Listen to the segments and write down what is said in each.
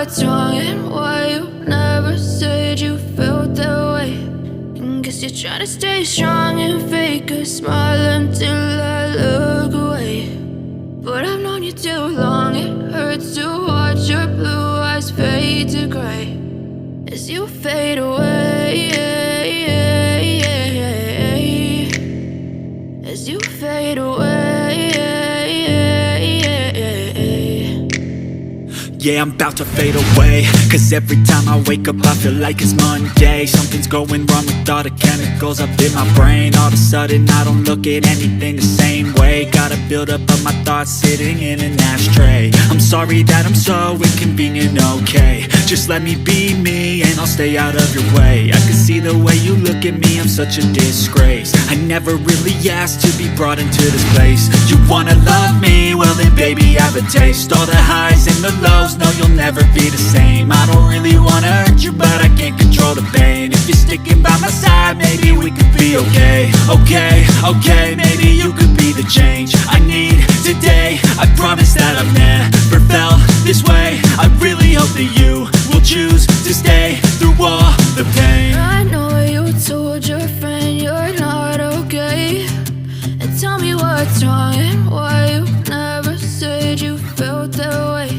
what's wrong and why you never said you felt that way. And guess you're trying to stay strong and fake a smile until I look away. But I've known you too long, it hurts to watch your blue eyes fade to gray as you fade away, as you fade away. Yeah, I'm about to fade away, cause every time I wake up I feel like it's Monday. Something's going wrong with all the chemicals up in my brain. All of a sudden I don't look at anything the same way. Gotta build up of my thoughts sitting in an ashtray. I'm sorry that I'm so inconvenient, okay. Just let me be me and I'll stay out of your way. I can see the way you look at me, I'm such a disgrace. I never really asked to be brought into this place. You wanna love me? Well then baby I have a taste. All the highs and the lows, no you'll never be the same. I don't really wanna hurt you but I can't control the pain. If you're sticking by my side maybe we could be okay. Okay, maybe you could be the change I need today. I promise that I've never felt this way. I really hope that you will choose to stay through all the pain. I know you told your friend you're not okay, and tell me what's wrong and why you never said you felt that way.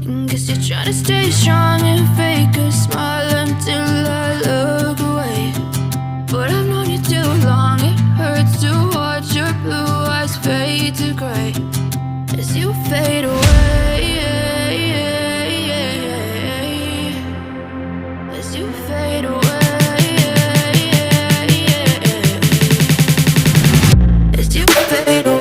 And guess you're trying to stay strong and fake a smile until I look away. But I've known you too long, it hurts to watch your blue eyes fade to gray as you fade away, as you fade away, as you fade away.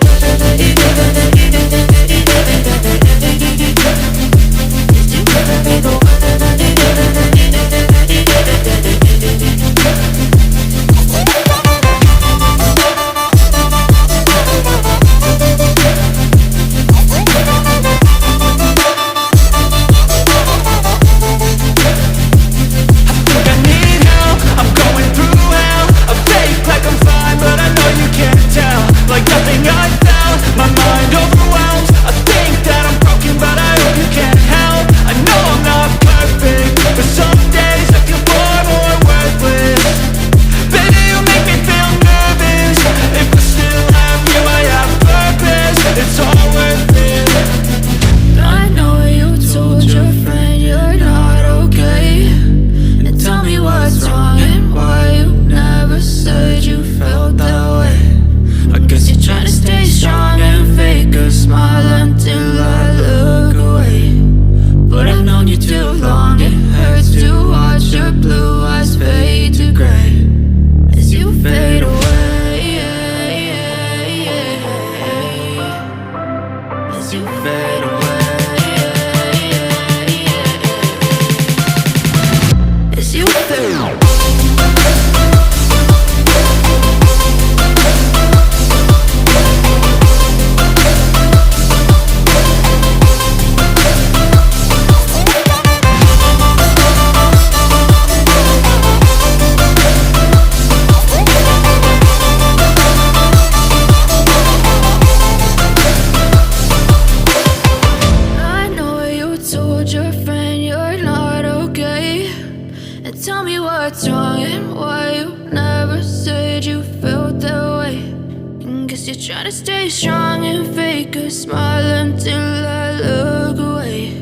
Try to stay strong and fake a smile until I look away.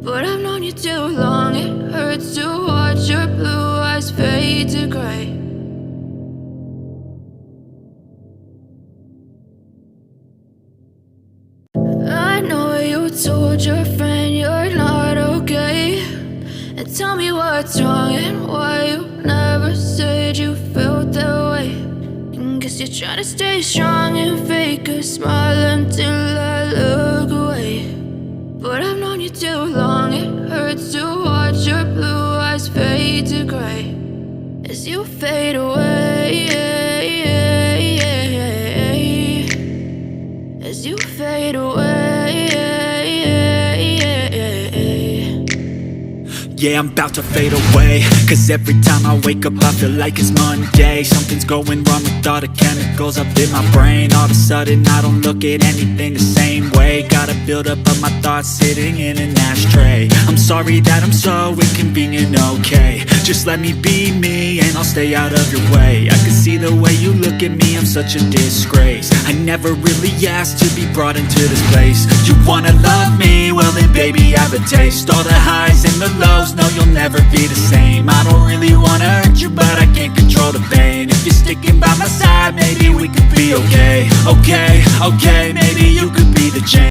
But I've known you too long, it hurts to watch your blue eyes fade to gray. I know you told your friend you're not okay, and tell me what's wrong and why you never said you felt that way. Guess you're trying to stay strong and fake a smile until I look away. But I've known you too long, it hurts to watch your blue eyes fade to gray as you fade away, as you fade away. Yeah, I'm about to fade away, cause every time I wake up I feel like it's Monday. Something's going wrong with all the chemicals up in my brain. All of a sudden I don't look at anything the same way. way. Got a buildup of my thoughts sitting in an ashtray. I'm sorry that I'm so inconvenient, okay. Just let me be me and I'll stay out of your way. I can see the way you look at me, I'm such a disgrace. I never really asked to be brought into this place. You wanna love me? Well then baby, have a taste. All the highs and the lows, no you'll never be the same. I don't really wanna hurt you, but I can't control the pain. If you're sticking by my side, maybe we could be okay. Okay, maybe you could be the change.